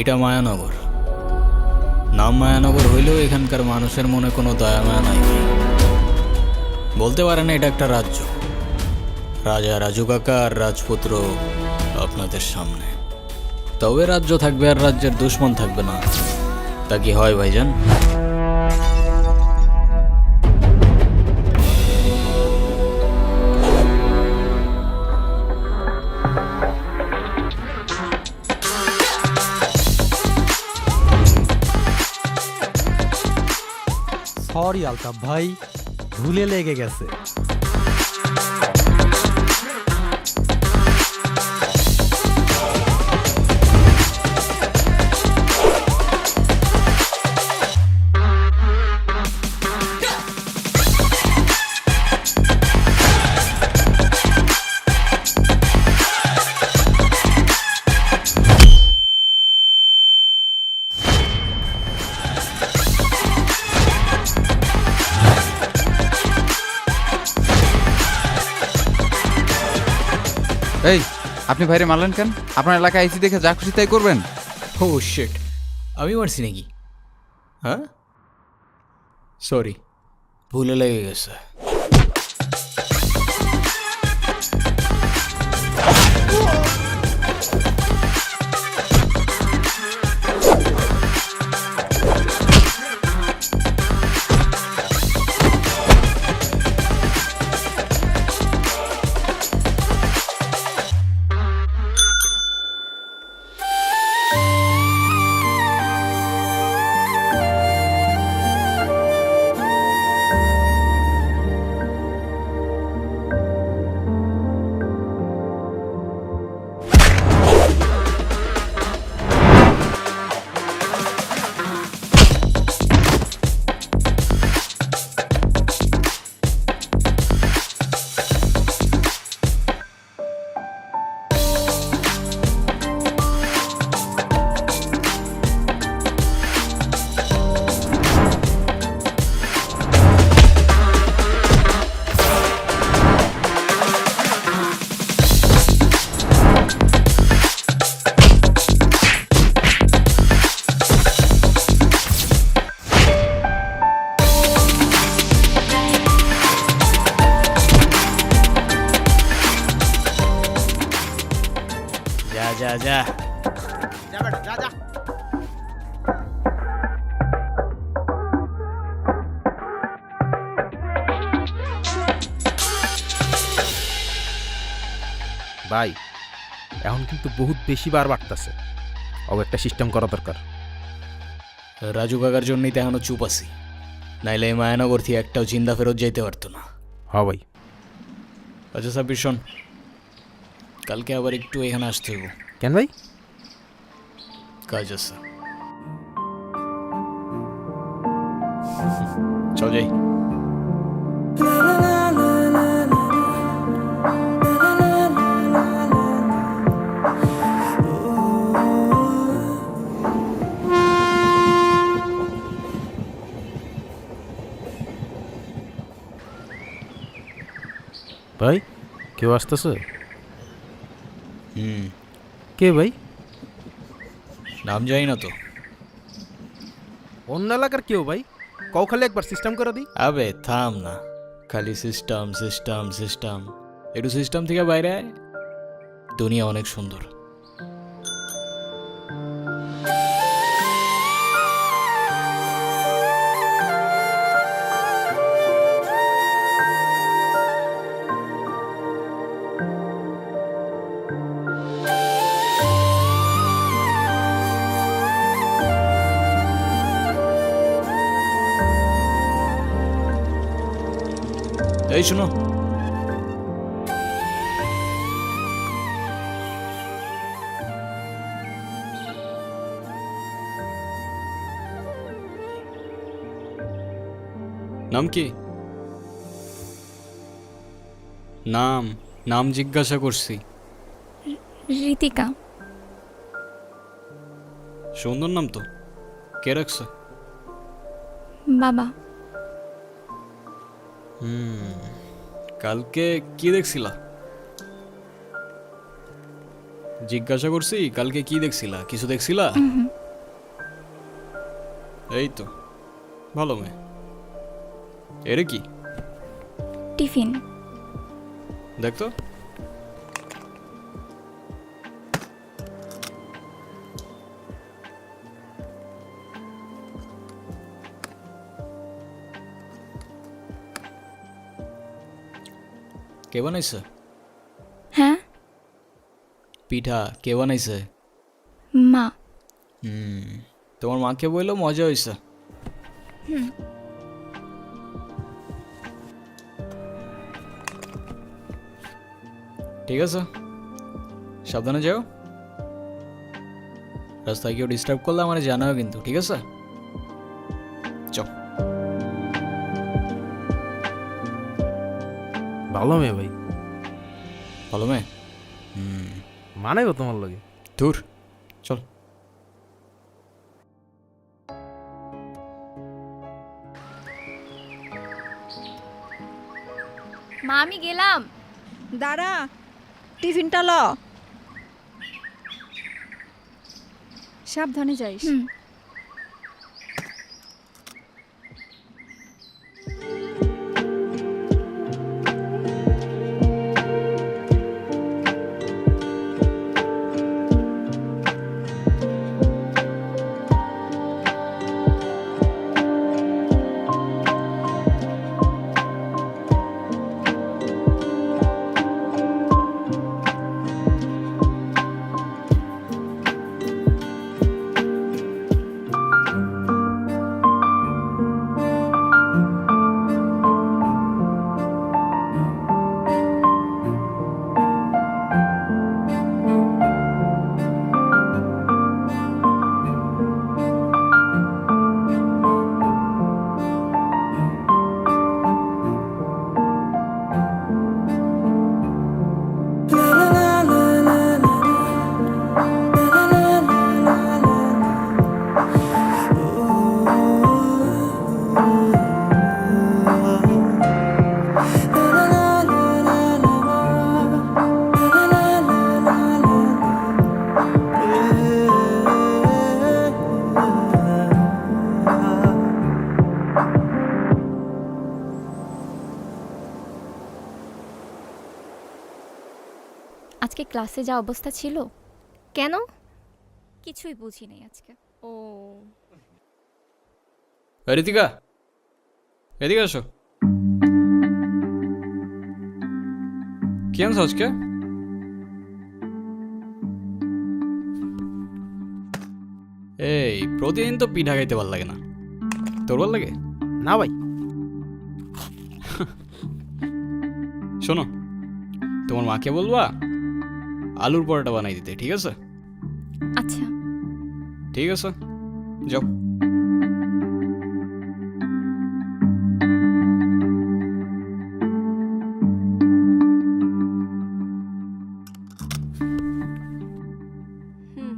এইটা মায়ানগর। নাম মায়ানগর হইলেও এখানকার মানুষের মনে কোনো দয়া মায়া নাই। বলতে পারেন এটা একটা রাজ্য। রাজা রাজু কাকা আর রাজপুত্র আপনাদের সামনে। তবে রাজ্য থাকবে আর রাজ্যের দুশ্মন থাকবে না, তা কি হয় ভাইজান? সরি আলতাফ ভাই, ভুলে লেগে গেছে। এই, আপনি ভাইরে মারলেন কেন? আপনার এলাকায় আইসি দেখে যা খুশি তাই করবেন? ও শিট, আমি মারছি নাকি? হ্যাঁ, সরি, ভুলে লেগে গেছে। যা যা যা। ভাই, এখন কিন্তু বহুত বেশি বার বাড়তেছে। একটা সিস্টেম করা দরকার। রাজু কাকার জন্যই তো এখনো চুপ আছি, নাইলে এই মায়ানগর থেকে একটাও চিন্তা ফেরত যাইতে পারতো না। হ্যাঁ ভাই। আচ্ছা সাব্বির শোন, কালকে আবার একটু এখানে আসতে হইব, কেন ভাই? কাজ আছে। চল যাই। ভাই, কেউ আসতেছে? হুম, কে ভাই? নাম জানি না তো। অন্য এলাকার কেউ ভাই? কও খালি একবার সিস্টেম করে দিই। আবে থাম না, খালি সিস্টেম সিস্টেম সিস্টেম। একটু সিস্টেম থেকে বাইরে আয়, দুনিয়া অনেক সুন্দর। এই শোনো, নাম কি? নাম নাম জিজ্ঞাসা করছি। ঋতিকা। সুন্দর নাম তো, কে রাখছে? বাবা। কালকে কি দেখছিলা? জিজ্ঞাসা করছি কালকে কি দেখছিলা, কিছু দেখছিলা? এই তো ভালো মেয়ে। এরে কি টিফিন। দেখতো। কে বানাইছে হ্যাঁ, পিঠা? কে বানাইছে? মা। তোমার মাকে বললো মজা হয়েছে। ঠিক আছে, সাবধানে যাও। রাস্তায় কেউ ডিস্টার্ব করলে আমার জানাও কিন্তু, ঠিক আছে? চল। ভালো মেয়ে ভাই, ভালো মেয়ে। মানে তোমার লাগে। দূর, চল। মা আমি গেলাম। দাঁড়া, টিফিনটা ল। সাবধানে যাইস। আজকে ক্লাসে যা অবস্থা ছিল, কেন? কিছুই বুঝি নাই আজকে। ও, ঋতিকা, এদিকে আসো। কি আনছো আজকে? এই প্রতিদিন তো পিঠা খাইতে ভাল লাগে না, তোর ভাল লাগে? না ভাই, শোনো, তোমার মাকে বলবা আলুর পরোটা বানাই দিতে, ঠিক আছে? আচ্ছা, ঠিক আছে, যাও। হুম,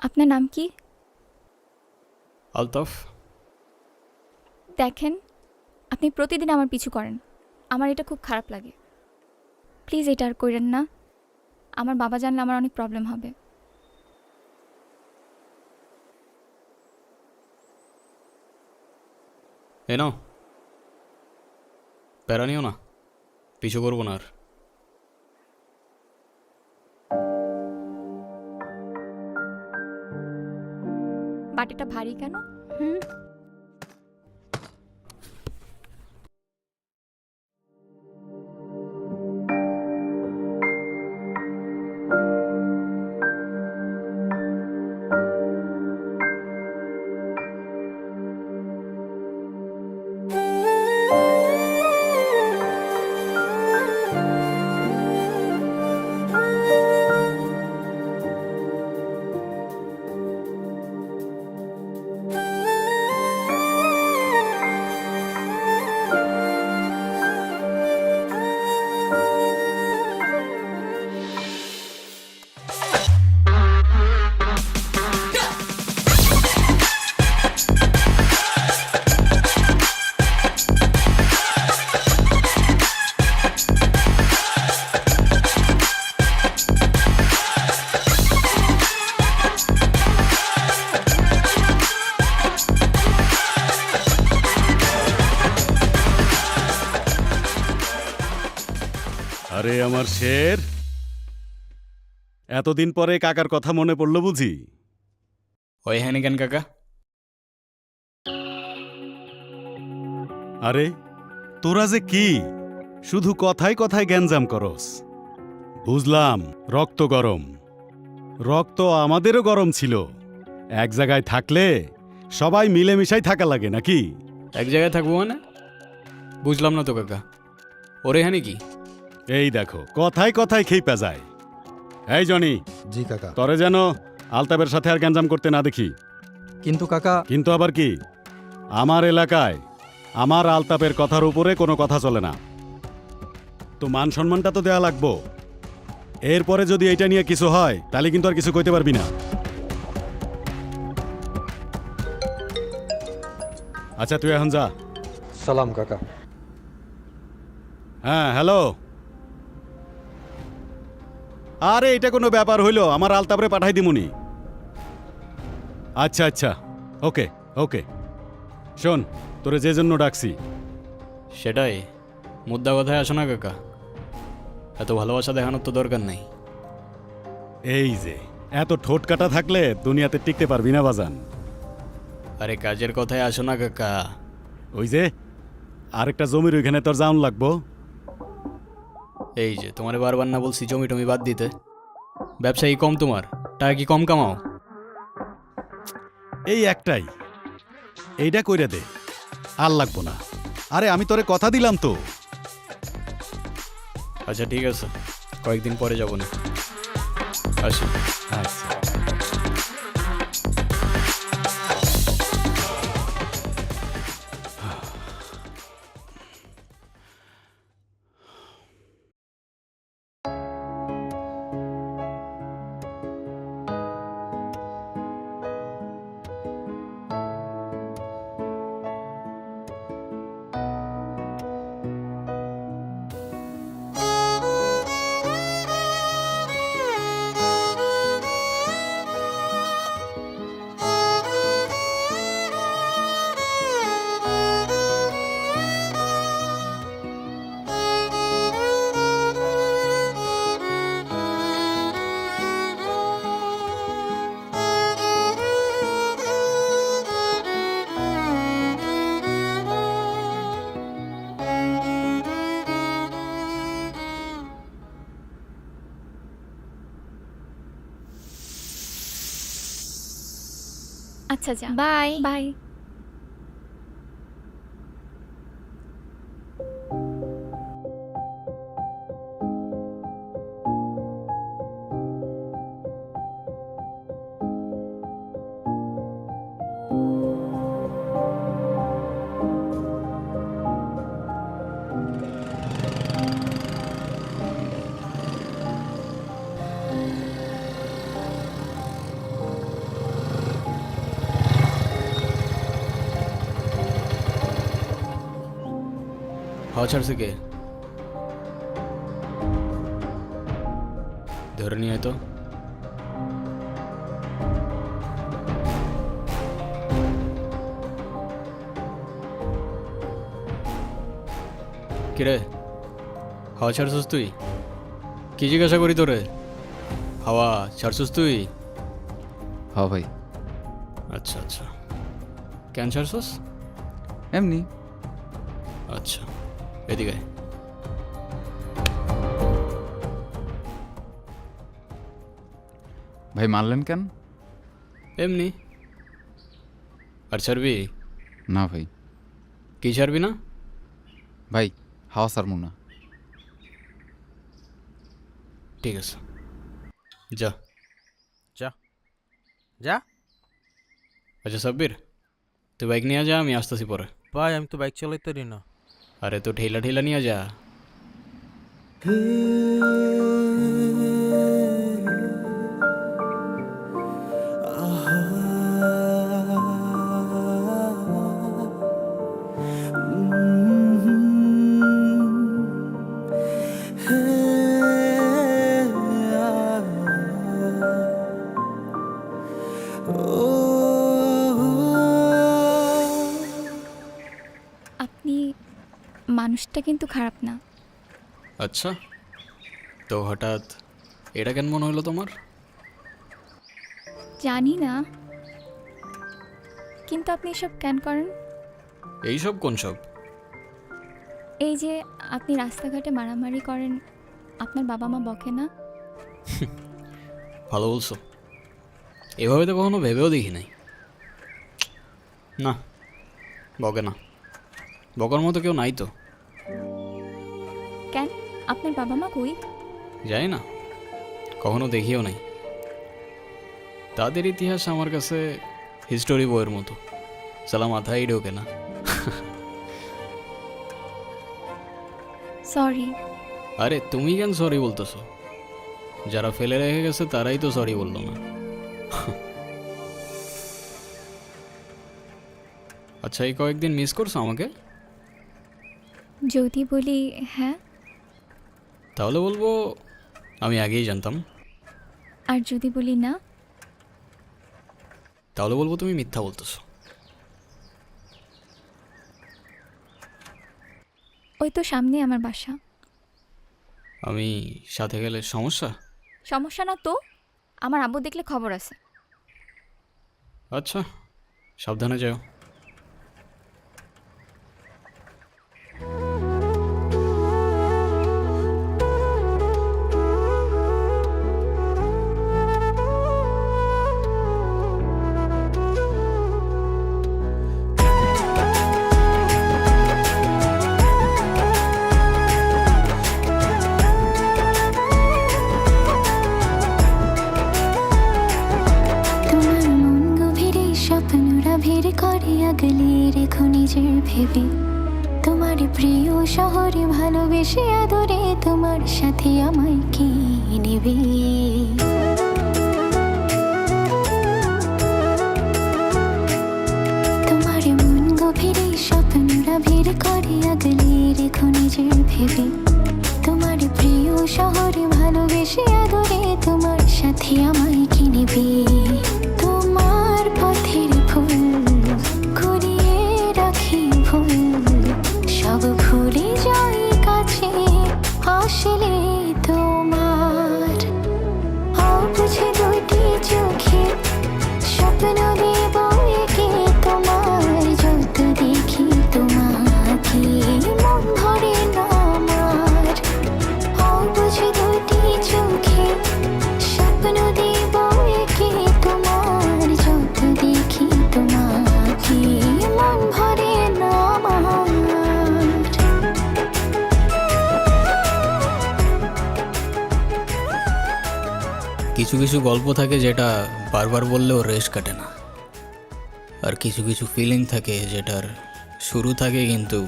আপনার নাম কি? আলতাফ। দেখেন, আপনি প্রতিদিন আমার পিছু করেন, আমার এটা খুব খারাপ লাগে। প্লিজ এটা আর করেন না, আমার বাবা জানলে আমার অনেক প্রবলেম হবে। এ নাও, প্যারা নিও না, পিছু করবো না আর। বাটিটা ভারী কেন? হুম। আরে আমার শের, এতদিন পরে কাকার কথা মনে পড়লো বুঝি? ওই হ্যানি কেন কাকা? আরে তোরা যে কি শুধু কথায় কথায় গ্যাঞ্জাম করস। বুঝলাম রক্ত গরম, রক্ত আমাদেরও গরম ছিল। এক জায়গায় থাকলে সবাই মিলেমিশাই থাকা লাগে নাকি? এক জায়গায় থাকবো মানে? বুঝলাম না তো কাকা, ওরে হ্যানি কি? এই দেখো কথায় কথায় খেইপা যায়। এই জনি, জি কাকা। তরে যেন আলতাবের সাথে আর গ্যাঞ্জাম করতে না দেখি। কিন্তু কাকা, কিন্তু আবার কি, আমার এলাকায় আমার আলতাপের কথার উপরে কোনো কথা চলে না। তো মান সম্মানটা তো দেয়া লাগবো। এরপরে যদি এটা নিয়ে কিছু হয় তাহলে কিন্তু আর কিছু কইতে পারবি না। আচ্ছা তুই এখন যা। সালাম কাকা। হ্যাঁ হ্যালো। আরে এটা কোনো ব্যাপার হইলো, আমার আলতাপরে পাঠাই দিমুনি। আচ্ছা আচ্ছা, ওকে ওকে। শোন, তোরে যে জন্য ডাকছি, সেটাই, মুদ্রা কথায় আসো না কাকা। এত ভালোবাসা দেখানোর তো দরকার নেই। এই যে এত ঠোঁট কাটা থাকলে দুনিয়াতে টিকতে পারবি না বাজান। আরে কাজের কথায় আসো না কাকা। ওই যে আরেকটা জমির ওইখানে তোর জাউন লাগবো। এই যে তোমারে বারবার না বলছি জমি টমি বাদ দিতে? ব্যবসায়ী কম তোমার, টাকা কি কম কামাও? এই একটাই, এইটা কইরা দে, আর লাগবো না। আরে আমি তোরে কথা দিলাম তো। আচ্ছা ঠিক আছে, কয়েকদিন পরে যাবো না। আসি। আচ্ছা আচ্ছা যা, বাই বাই। হাওয়া ছাড়ছে কে? ধরে নিয়ে আয় তো। কিরে, হাওয়া ছাড়ছিস তুই? কি জিজ্ঞাসা করি তোরে? হাওয়া ছাড়ছিস তুই? হ্যাঁ ভাই, আচ্ছা আচ্ছা, কেন ছাড়ছিস? এমনি। আচ্ছা, এদিকে আয়। ভাই মারলেন কেন? এমনি। আর ছাড়বি? না ভাই। কি ছাড়বি না? ভাই হাওয়া সারমু না। ঠিক আছে, যা যা যা। আচ্ছা সাব্বির, তুই বাইক নিয়ে যা, আমি আসতেছি পরে। ভাই আমি তো বাইক চালাইতে পারি না। আরে তো ঠেলা ঠেলা নিয়ে যা। আপনি মানুষটা কিন্তু খারাপ না। আচ্ছা, তো হঠাৎ এটা কেন মনে হলো তোমার? জানি না, কিন্তু আপনি এসব কেন করেন? এইসব কোন সব? এই যে আপনি রাস্তাঘাটে মারামারি করেন, আপনার বাবা মা বকে না? ভালো বলছো, এভাবে তো কখনো ভেবেও দেখি নাই। না, বকে না, বকার মতো কেউ নাই তো। কেন, আপনার বাবা মা কই? জানি না, কখনো দেখিও নাই। তাদের ইতিহাস আমার কাছে হিস্টোরি বইয়ের মতো, সালা মাথায় ঢোকে না। সরি। আরে তুমি কেন সরি বলতেছো? যারা ফেলে রেখে গেছে তারাই তো সরি বললো না। আচ্ছা, এই কয়েকদিন মিস করছো আমাকে? যদি বলি হ্যাঁ, তাহলে বলবো আমি আগেই জানতাম। আর যদি বলি না, তাহলে বলবো তুমি মিথ্যা বলতেছো। ওই তো সামনে আমার বাসা। আমি সাথে গেলে সমস্যা? সমস্যা না তো, আমার আব্বু দেখলে খবর আছে। আচ্ছা, সাবধানে যাও। তোমার মন গভীরে স্বপ্নরা ভিড় করে আগলে রেখো নিজের ভেবে, তোমার প্রিয় শহরে ভালোবেসে আদরে তোমার সাথে আমায় কি নেবে? তোমার মন গভীরে স্বপ্নরা ভিড় করে আগলে রেখো নিজের ভেবে, তোমার প্রিয় শহরে ভালোবেসে আদরে তোমার সাথে আমায় কি নেবে? তোমার পথের ফুল কুড়িয়ে রাখি ভুল, সব ভুলে যাই কাছে আসলে তোমার। অবুঝে দুটি চোখে স্বপ্ন দেব একে তোমার, যত দেখি তোমাকে মন ভরে না আমার। অবুঝে দুটি চোখে স্বপ্ন দেব একে তোমার, যত দেখি তোমাকে মন ভরে না আমার। কিছু কিছু গল্প থাকে যেটা বারবার বললেও রেশ কাটে না, আর কিছু কিছু ফিলিং থাকে যেটার শুরু থাকে কিন্তু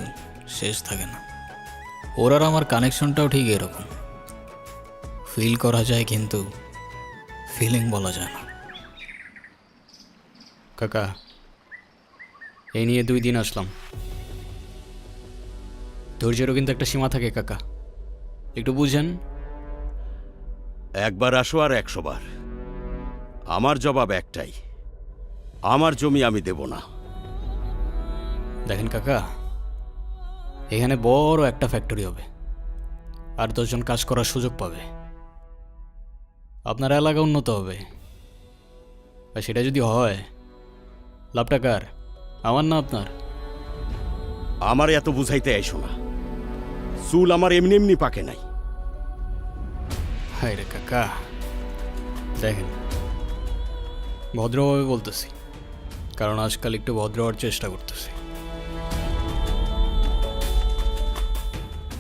শেষ থাকে না। ওর আর আমার কানেকশনটাও ঠিক এরকম, ফিল করা যায় কিন্তু ফিলিং বলা যায় না। কাকা, এই নিয়ে 2 দিন আসলাম, ধৈর্যেরও কিন্তু একটা সীমা থাকে কাকা, একটু বুঝেন। একবার আসো আর 100 বার। আমার জবাব একটাই, আমার জমি আমি দেব না। দেখেন কাকা, এখানে বড় একটা ফ্যাক্টরি হবে, আর 10 জন কাজ করার সুযোগ পাবে, আপনার এলাকা উন্নত হবে। আর সেটা যদি হয়, লাভটা কার? আমার না আপনার? আমার এত বুঝাইতে আইসো না, চুল আমার এমনি এমনি পাকে নাই। হায় রে কাকা, দেখেন ভদ্রভাবে বলতেছি, কারণ আজকাল একটু ভদ্র হওয়ার চেষ্টা করতেছি,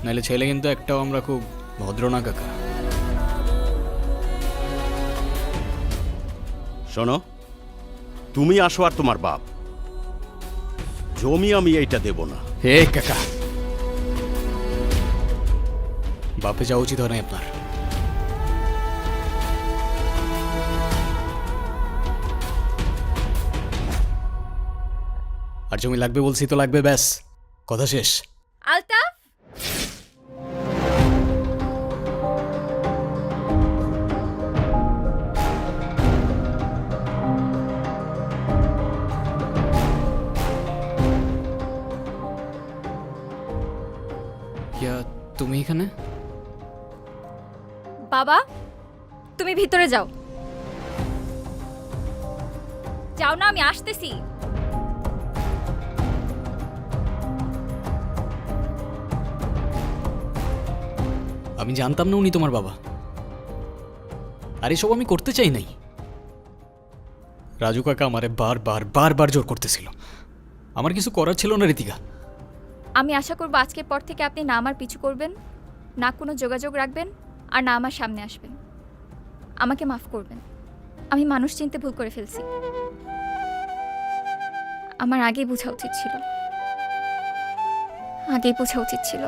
নাহলে ছেলে কিন্তু একটাও আমরা খুব ভদ্র না কাকা। শোনো, তুমি আসো আর তোমার বাপ, জমি আমি এইটা দেব না। হে কাকা, বাপে যাওয়া উচিত হয় না আপনার। আর জমি লাগবে বলছি তো লাগবে, ব্যাস, কথা শেষ। আলতাফ, ইয়া, তুমি এখানে? বাবা, তুমি ভিতরে যাও। যাও না, আমি আসতেছি। আমি জানতাম না উনি তোমার বাবা, আর এসব আমি করতে চাই নাই। রাজু কাকা আমারে বারবার জোর করতেছিল। আমার কিছু করার ছিল না ঋতিকা। আমি আশা করব আজকের পর থেকে আপনি না আমার পিছু করবেন, না কোনো যোগাযোগ রাখবেন, আর না আমার সামনে আসবেন। আমাকে মাফ করবেন, আমি মানুষ চিনতে ভুল করে ফেলছি। আমার আগেই বোঝা উচিত ছিল, আগেই বোঝা উচিত ছিল।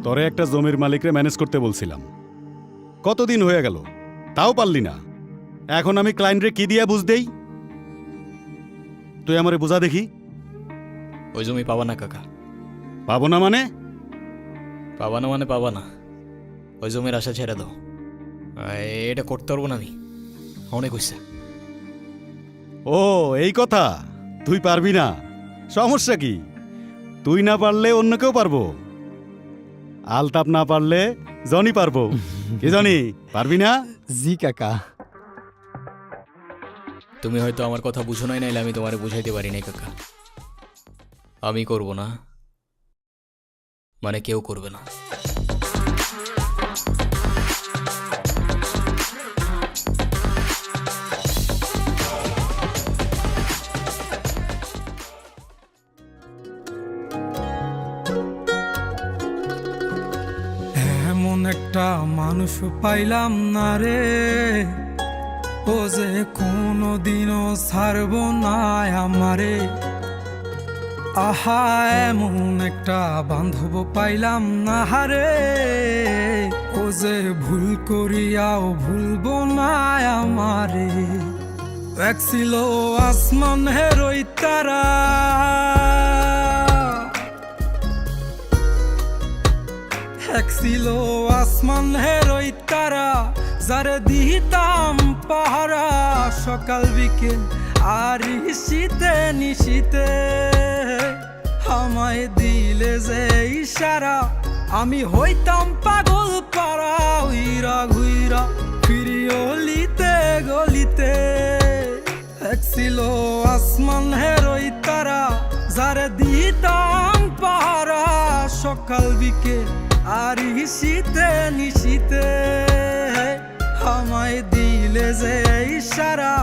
তরে একটা জমির মালিকরে ম্যানেজ করতে বলছিলাম, কতদিন হয়ে গেল, তাও পারলি না। এখন আমি ক্লায়েন্টরে কি দিয়া বুঝ দেই? তুই আমারে বুঝা দেখি। ওই জমি পাবা না কাকা। পাবো না মানে? পাবা না মানে পাবা না। ওই জমির আশা ছেড়ে দাও। এটা করতে পারবো না আমি, অনেক হয়েছে। ও এই কথা, তুই পারবি না? সমস্যা কি? তুই না পারলে অন্য কেউ পারবো। আলতাপ না পারলে জনি পারবো। কি জনি, পারবি না? জি কাকা। তুমি হয়তো আমার কথা বুঝো নাই, নাইলে আমি তোমারে বুঝাইতে পারি নাই কাকা। আমি করব না মানে কেউ করবে না। এমন একটা মানুষ পাইলাম না রে, ও যে কোনোদিনও ছাড়ব না আমারে। আহা, এমন একটা বান্ধব পাইলাম না রে, ও যে ভুল করিয়াও ভুলব না আমারে। এক ছিল আসমানের ওই তারা, এক ছিল আসমানের ওই তারা, যারে দিতাম পাহারা সকাল বিকেল আর শীতে নিশীতে। আমায় দিলে যে ইশারা, আমি হইতাম পাগল পারা, উইরা ঘুইরা ফিরি অলিতে গলিতে। এক ছিল আসমানের ওই তারা, যারে দিতাম পাহারা সকাল বিকেল আর শীতে নিশীতে। আমায় দিলে যে ইশারা,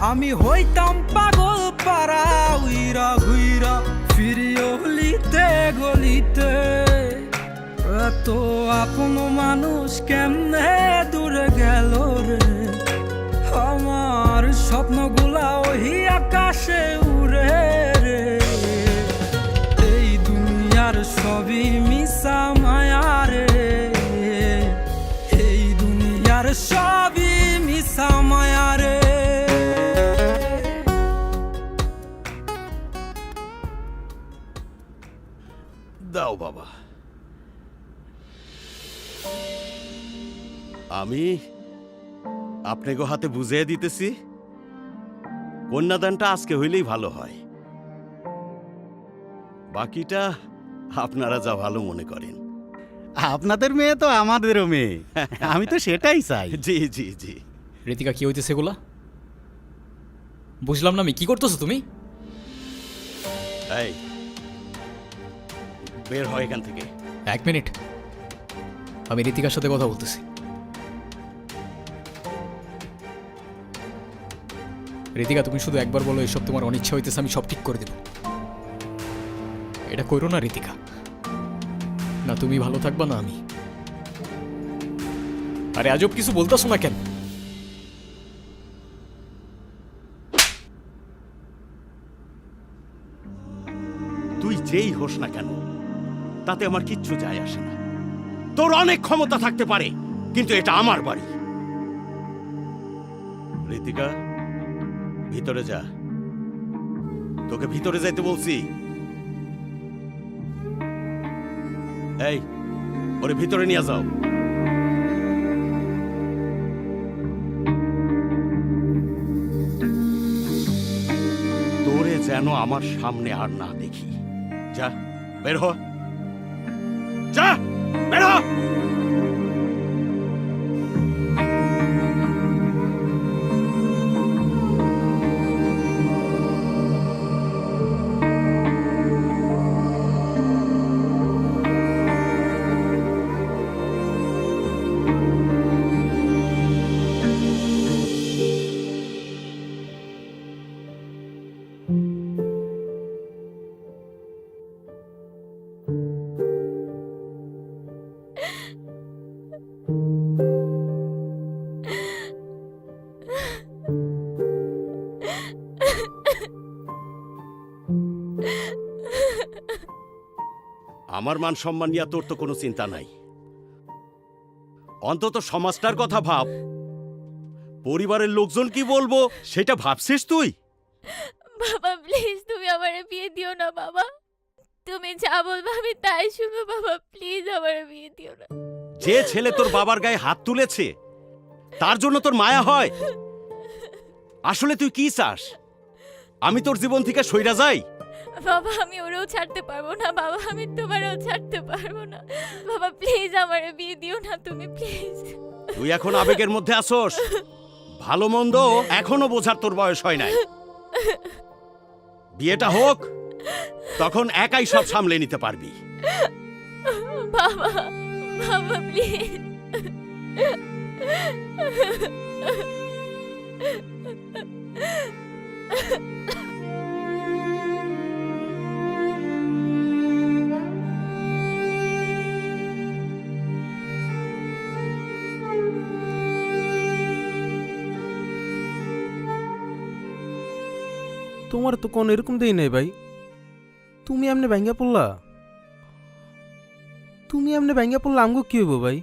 আমি হইতাম পাগল পারা, উইরা ঘুইরা ফিরি অলিতে গলিতে। এত আপন মানুষ কেমনে দূরে গেল রে, আমার স্বপ্নগুলা ওই আকাশে উড়ে রে। এই দুনিয়ার সবই মিশা মায়া রে, এই দুনিয়ার সবই মিশা মায়া রে। দাও বাবা, আমি আপনাকে হাতে বুঝিয়ে দিতেছি। কন্যাদানটা আজকে হইলেই ভালো হয়, বাকিটা আপনারা যা ভালো মনে করেন। আপনাদের মেয়ে তো আমাদেরও মেয়ে, আমি তো সেটাই চাই। জি জি জি। ঋতিকা, কি হইতেছে এগুলা? বুঝলাম না আমি, কি করতেছো তুমি? এই বের হয় এখান থেকে। 1 মিনিট, আমি ঋতিকার সাথে কথা বলতেছি। ঋতিকা, তুমি শুধু একবার বলো এসব তোমার অনিচ্ছা হইতেছে, আমি সব ঠিক করে দেব। এটা করো না ঋতিকা, না তুমি ভালো থাকবা না আমি। আরে আজব কিছু বলতেছো না কেন? তুই যেই হোস না কেন তাতে আমার কিচ্ছু যায় আসে না। তোর অনেক ক্ষমতা থাকতে পারে, কিন্তু এটা আমার বাড়ি। ঋতিকা, ভিতরে যা। তোকে ভিতরে যাইতে বলছি। এই, ওরে ভিতরে নিয়ে যাও। তোরে যেন আমার সামনে আর না দেখি। যা, বের হ। যা, বের হ। আমার মান সম্মান নিয়ে তোর তো কোনো চিন্তা নাই। অন্তত সমাজটার কথা ভাব। পরিবারের লোকজন কি বলবো সেটা ভাবছিস তুই? বাবা প্লিজ তুমি আমারে বিয়ে দিও না বাবা। তুমি যা বলবে আমি তাই শুনবো বাবা, প্লিজ আমারে বিয়ে দিও না। যে ছেলে তোর বাবার গায়ে হাত তুলেছে তার জন্য তোর মায়া হয়? আসলে তুই কি চাস? আমি তোর জীবন থেকে সইরা যাই? বাবা আমি ওরেও ছাড়তে পারবো না বাবা, আমি তোমারও ছাড়তে পারবো না বাবা, প্লিজ আমারে বিয়ে দিও না তুমি, প্লিজ। তুই এখন আবেগের মধ্যে আসোস। ভালো মন্দ এখনো বোঝার তোর বয়স হয় নাই। বিয়েটা হোক, তখন একাই সব সামলে নিতে পারবি। বাবা বাবা প্লিজ। তোমার তো কোন এরকম দেই নাই ভাই। তুমি এমনি ভাঙ্গা পড়লা, আমগো কি হইব ভাই?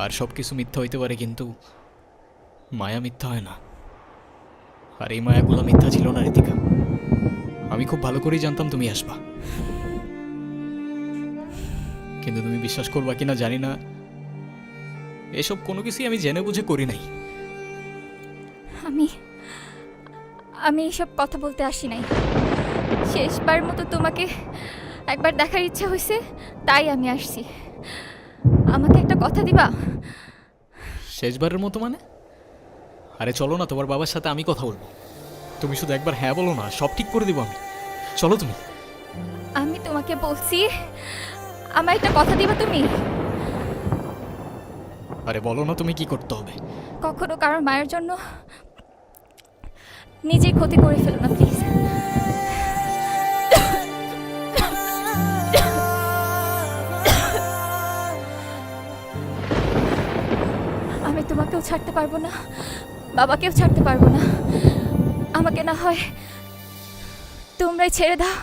আর সব কিছু মিথ্যা হইতে পারে, কিন্তু মায়া মিথ্যা হয় না। আর এই মায়াগুলো মিথ্যা ছিল না ঋতিকা। আমি খুব ভালো করেই জানতাম তুমি আসবা, কিন্তু তুমি বিশ্বাস করবা কিনা জানি না, এসব কোনো কিছুই আমি জেনে বুঝে করি নাই। আমি এসব কথা বলতে আসি নাই। শেষবার মতো তোমাকে একবার দেখার ইচ্ছা হয়েছে, তাই আমি আসছি। আমাকে একটা কথা দিবা? শেষবারের মতো মানে? আরে চলো না, তোমার বাবার সাথে আমি কথা বলবো। তুমি শুধু একবার হ্যাঁ বলো না, সব ঠিক করে দিব আমি। চলো তুমি। আমি তোমাকে বলছি, আমার একটা কথা দিবা তুমি? আরে বলো না তুমি কি করতে হবে। কখনো কারোর মায়ের জন্য নিজেই ক্ষতি করে ফেলো না প্লিজ। আমি তোমাকেও ছাড়তে পারবো না, বাবাকেও ছাড়তে পারবো না। আমাকে না হয় তোমরাই ছেড়ে দাও।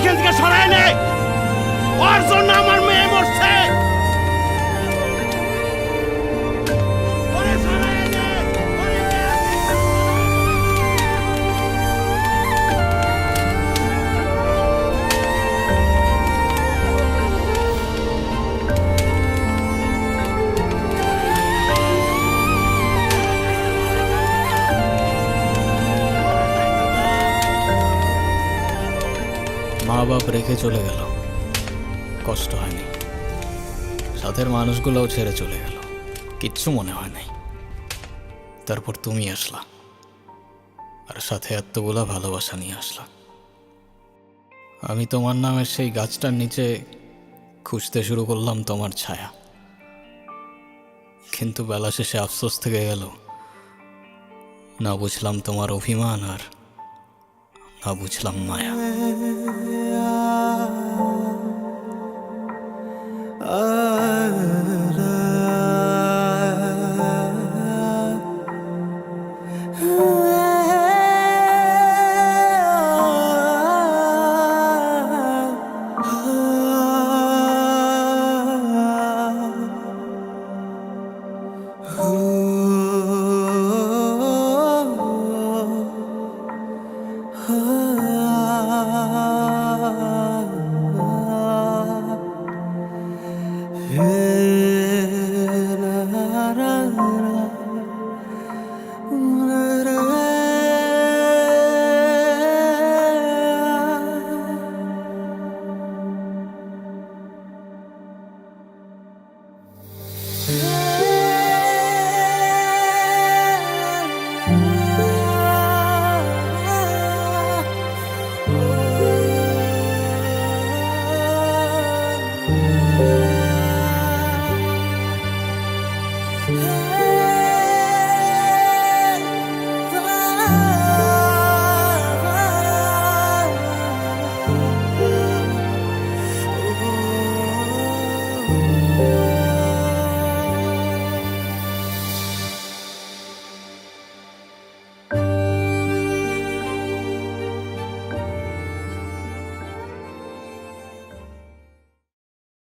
এখান থেকে সরায় নেয়, ওর জন্য আমার মেয়ে মরছে। মা বাপ রেখে চলে গেল, কষ্ট হয়নি। সাথের মানুষগুলোও ছেড়ে চলে গেল, কিচ্ছু মনে হয় নাই। তারপর তুমি আসলা, আর সাথে এতগুলা ভালোবাসা নিয়ে আসলা। আমি তোমার নামের সেই গাছটার নিচে খুঁজতে শুরু করলাম তোমার ছায়া, কিন্তু বেলা শেষে আফসোস থেকে গেল। না বুঝলাম তোমার অভিমান, আর না বুঝলাম মায়া।